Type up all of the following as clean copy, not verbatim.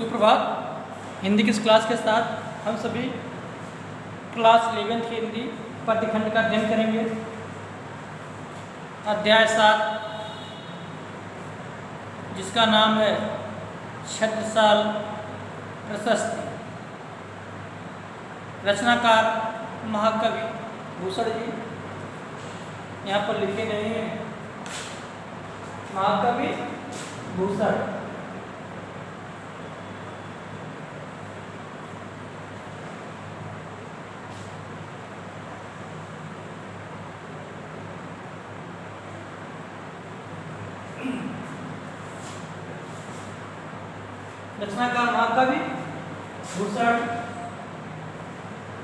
सुप्रभात। हिंदी की इस क्लास के साथ हम सभी क्लास 11th की हिंदी पद्यखंड का अध्ययन करेंगे। अध्याय 7 जिसका नाम है छत्रसाल प्रशस्ति। रचनाकार महाकवि भूषण जी यहाँ पर लिखे गए हैं। महाकवि भूषण। रचनाकार महाकवि भूषण।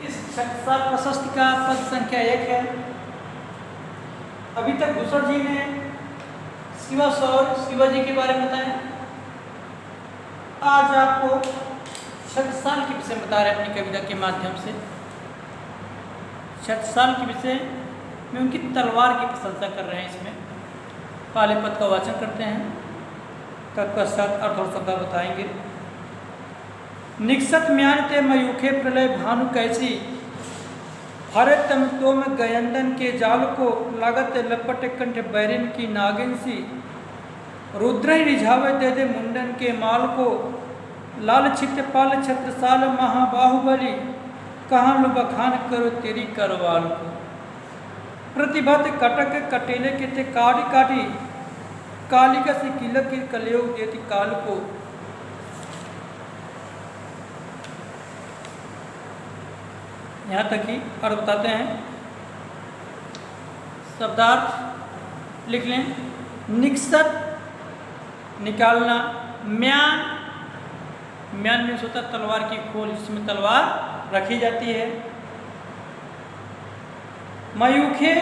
इस छत्रसाल प्रशस्ति का पद संख्या 1 है। अभी तक भूषण जी ने शिवाजी के बारे में बताया। आज आपको छत्रसाल के विषय बता रहे हैं अपनी कविता के माध्यम से। छत्रसाल के विषय में उनकी तलवार की प्रशंसा कर रहे हैं। इसमें पहले पद का वाचन करते हैं, तत्पश्चात अर्थ और शब्द बताएंगे। निक्षत म्यानते मयूखे प्रलय भानु कैसी, हरे तम तोम गयंदन के जाल को, लागत लपट कंठ बैरिन की नागिन सी, रुद्र रिझावे दे दे मुंडन के माल को, लाल छित पाल छत्रसाल महाबाहुबली, कहाँ लो बखान करो तेरी करवाल को। प्रतिभत कटक कटेले के ते काटी काटी, कालिका से किलक की कलयोग देती काल को। यहाँ तक ही अर्थ बताते हैं। शब्दार्थ लिख लें। निक्षत निकालना, म्यान म्यान में होता तलवार की खोल जिसमें तलवार रखी जाती है। मयूखे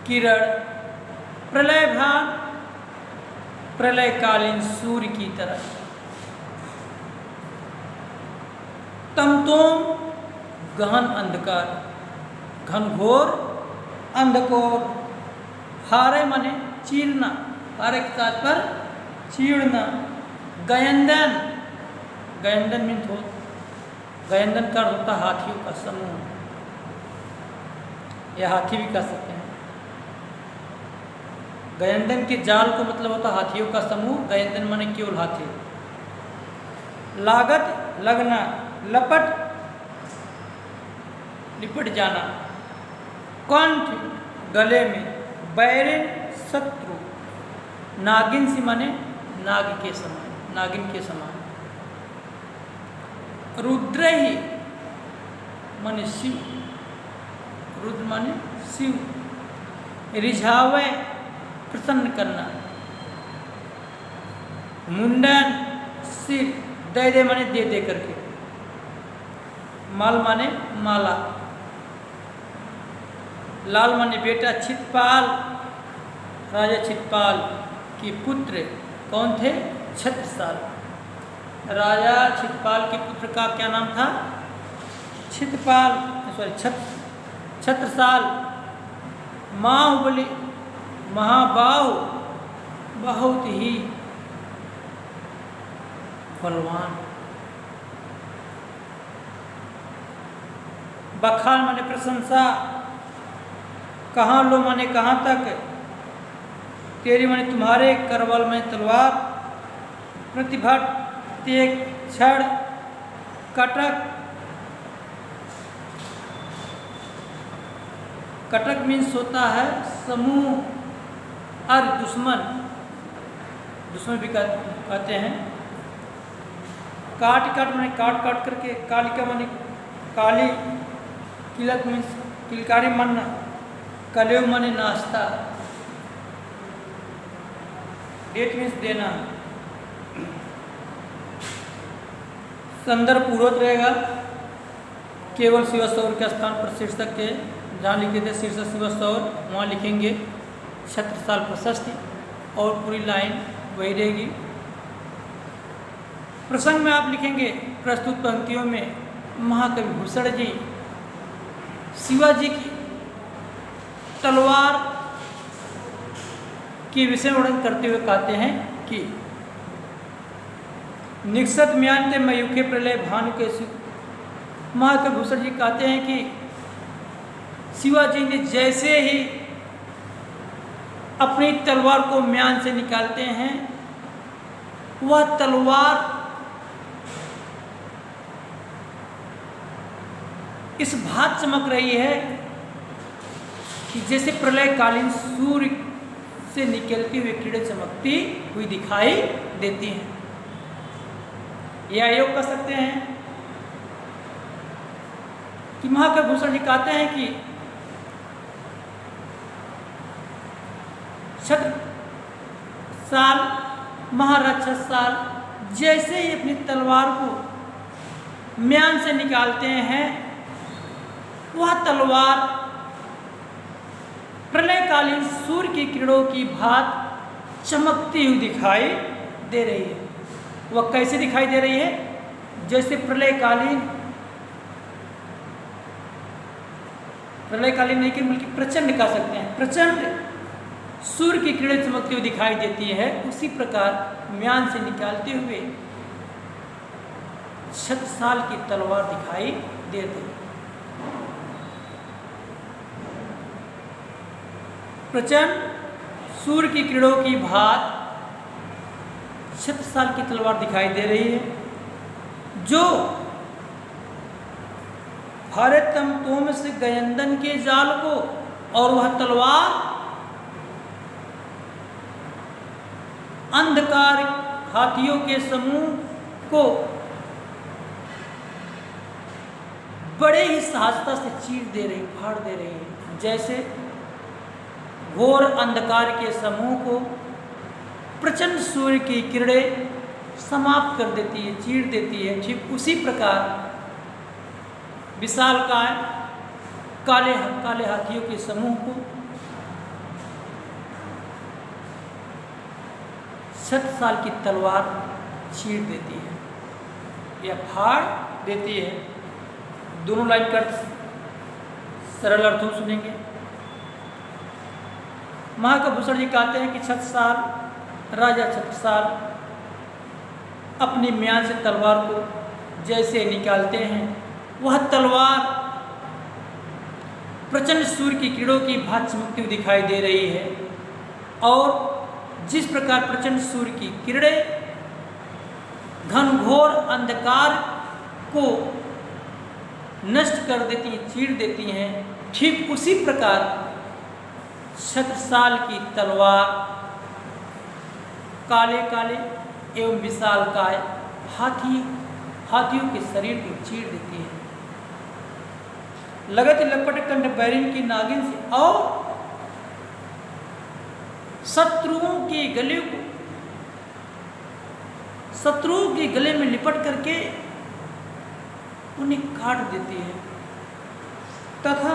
किरण, प्रलय भान प्रलयकालीन सूर्य की तरह। तमतोम गहन अंधकार, घनघोर अंधकोर। हारे माने चीरना, हारे के साथ पर चीरना। गयंदन, गयंदन मीन्स हो, गयंदन का होता हाथियों का समूह, या हाथी भी कह सकते हैं। गयंदन के जाल को मतलब होता हाथियों का समूह। गयंदन माने केवल हाथी। लागत लगना, लपट लिपट जाना। कंठ गले में, बैरिन शत्रु, नागिन सी माने नाग के समान, नागिन के समान। रुद्र ही माने शिव, रुद्र माने शिव। रिझावे प्रसन्न करना। मुंडन सिर, दे दे माने दे दे करके। माल माने माला। लाल माने बेटा। छितपाल, राजा छितपाल के पुत्र कौन थे? छत्रसाल। राजा छितपाल के पुत्र का क्या नाम था? छितपाल, छत्रसाल। बाहुबली, महाबाहु, बहुत ही बलवान। बखान माने प्रशंसा। कहाँ लो माने कहाँ तक। तेरी माने तुम्हारे, करवल में तलवार। प्रतिभट तेग छड़, कटक, कटक मीन्स होता है समूह और दुश्मन, दुश्मन भी कहते हैं। काट काट माने काट काट करके। कालिका माने काली, किलक मीन्स किलकारी मानना। कलयोग माने नाश्ता, डेट मीन्स देना। संदर्भ पूर्वक रहेगा। केवल शिवसौर के स्थान पर शीर्षक के जहाँ लिखे थे शीर्षक शिवसौर, वहाँ लिखेंगे छत्रसाल प्रशस्ति और पूरी लाइन वही रहेगी। प्रसंग में आप लिखेंगे प्रस्तुत पंक्तियों में महाकवि भूषण जी शिवाजी की तलवार के विषय में वर्णन करते हुए कहते हैं कि निक्षत म्यांते मयूखे प्रलय भानु कैसी। महाकविभूषण जी कहते हैं कि शिवाजी ने जैसे ही अपनी तलवार को म्यान से निकालते हैं, वह तलवार इस भांति चमक रही है कि जैसे प्रलयकालीन सूर्य से निकलती हुई किरणें चमकती हुई दिखाई देती हैं। यह योग कर सकते हैं कि महाकविभूषण जी कहते हैं कि छत्रसाल महाराज छत्रसाल जैसे ही अपनी तलवार को म्यान से निकालते हैं, वह तलवार प्रलयकालीन सूर्य की किरणों की भांति चमकती हुई दिखाई दे रही है। वह कैसे दिखाई दे रही है? जैसे प्रलयकालीन नहीं कि बल्कि प्रचंड कह सकते हैं, प्रचंड सूर्य की किरणें चमकती हुई दिखाई देती है, उसी प्रकार म्यान से निकालते हुए छत्रसाल की तलवार दिखाई देती है। प्रचंड सूर्य की किरणों की भांति छत्रसाल की तलवार दिखाई दे रही है, जो भारतम तोम से गयंदन के जाल को, और वह तलवार अंधकार हाथियों के समूह को बड़े ही सहजता से चीर दे रही, फाड़ दे रही है। जैसे घोर अंधकार के समूह को प्रचंड सूर्य की किरणें समाप्त कर देती है, चीर देती है, ठीक उसी प्रकार विशालकाय काले हाथियों के समूह को छत्रसाल की तलवार चीर देती है या फाड़ देती है। दोनों लाइन का सरल अर्थों सुनेंगे। महाकविभूषण जी कहते हैं कि छत्रसाल, राजा छत्रसाल अपनी म्यान से तलवार को जैसे निकालते हैं, वह तलवार प्रचंड सूर्य की किरणों की भांति चमकती हुई दिखाई दे रही है। और जिस प्रकार प्रचंड सूर्य की किरणें घनघोर अंधकार को नष्ट कर देती हैं, चीर देती हैं, ठीक उसी प्रकार छत्रसाल की तलवार काले काले एवं विशालकाय हाथियों के शरीर को चीर देती है। लगत लपट कंठ बैरिन की नागिन से, और शत्रुओं के गले में लिपट करके उन्हें काट देती है तथा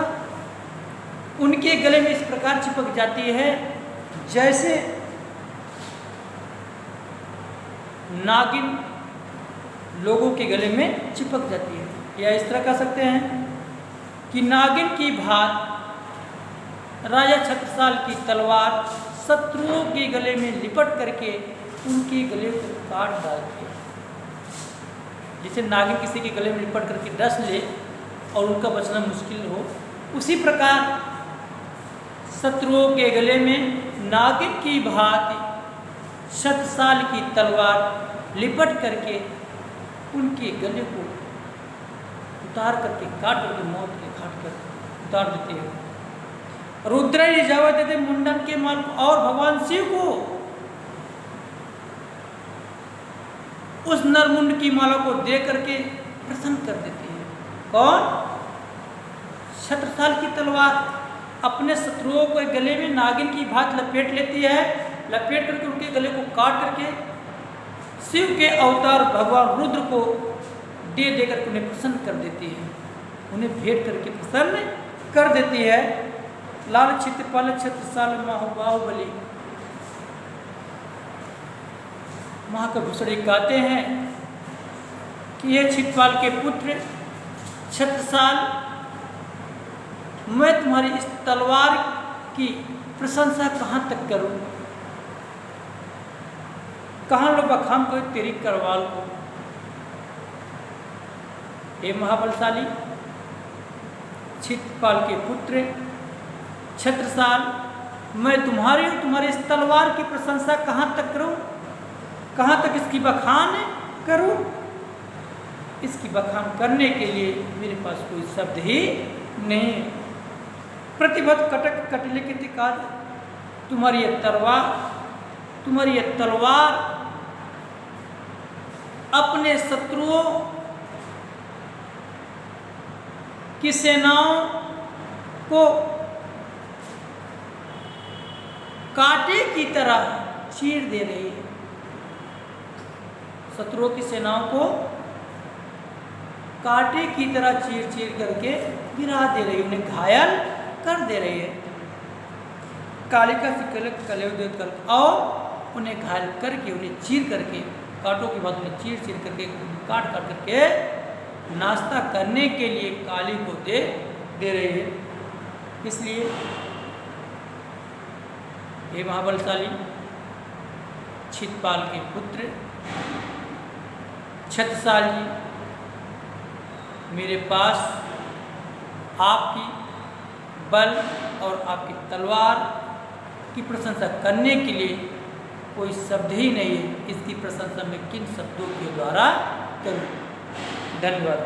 उनके गले में इस प्रकार चिपक जाती है जैसे नागिन लोगों के गले में चिपक जाती है। या इस तरह कह सकते हैं कि नागिन की भांति राजा छत्रसाल की तलवार शत्रुओं के गले में लिपट करके उनके गले को काट डालती है। जैसे नागिन किसी के गले में लिपट करके डस ले और उनका बचना मुश्किल हो, उसी प्रकार शत्रुओं के गले में नागिन की भांति छत्रसाल की तलवार लिपट करके उनके गले को उतार करके काट करके मौत के घाट पर उतार देते हैं। रुद्र रिझावा देते मुंडन के माल को, और भगवान शिव को उस नरमुंड की माला को दे करके प्रसन्न कर देती है। कौन? छत्रसाल की तलवार अपने शत्रुओं को गले में नागिन की भांति लपेट लेती है, लपेट करके उनके गले को काट करके शिव के अवतार भगवान रुद्र को दे देकर उन्हें प्रसन्न कर देती है, उन्हें भेंट करके प्रसन्न कर देती है। लाल छित्रपाल छत्रसाल बाहुबली। महाकविभूषण कहते हैं कि ये छित्रपाल के पुत्र छत्रसाल, मैं तुम्हारी इस तलवार की प्रशंसा कहाँ तक करूं, कहाँ लो बखान को तेरी करवाल को। हे महाबलशाली छित्रपाल के पुत्र छत्रसाल, मैं तुम्हारी और तुम्हारी इस तलवार की प्रशंसा कहाँ तक करूं, कहाँ तक इसकी बखान करूं। इसकी बखान करने के लिए मेरे पास कोई शब्द ही नहीं। प्रतिबद्ध कटक कटले के तिकार, तुम्हारी यह तलवार अपने शत्रुओं की सेनाओं को कांटे की तरह चीर दे रही है। शत्रुओं की सेनाओं को कांटे की तरह चीर चीर करके गिरा दे रही है, उन्हें घायल कर दे रही है। कालिका से कलेवदेव कर और उन्हें घायल करके, उन्हें चीर करके, कांटों की बात उन्हें चीर चीर करके, काट काट करके नाश्ता करने के लिए काली को दे रही है। इसलिए हे महाबलशाली छित्रपाल के पुत्र छत्रसाल जी, मेरे पास आपकी बल और आपकी तलवार की प्रशंसा करने के लिए कोई शब्द ही नहीं है। इसकी प्रशंसा मैं किन शब्दों के द्वारा करूं। धन्यवाद।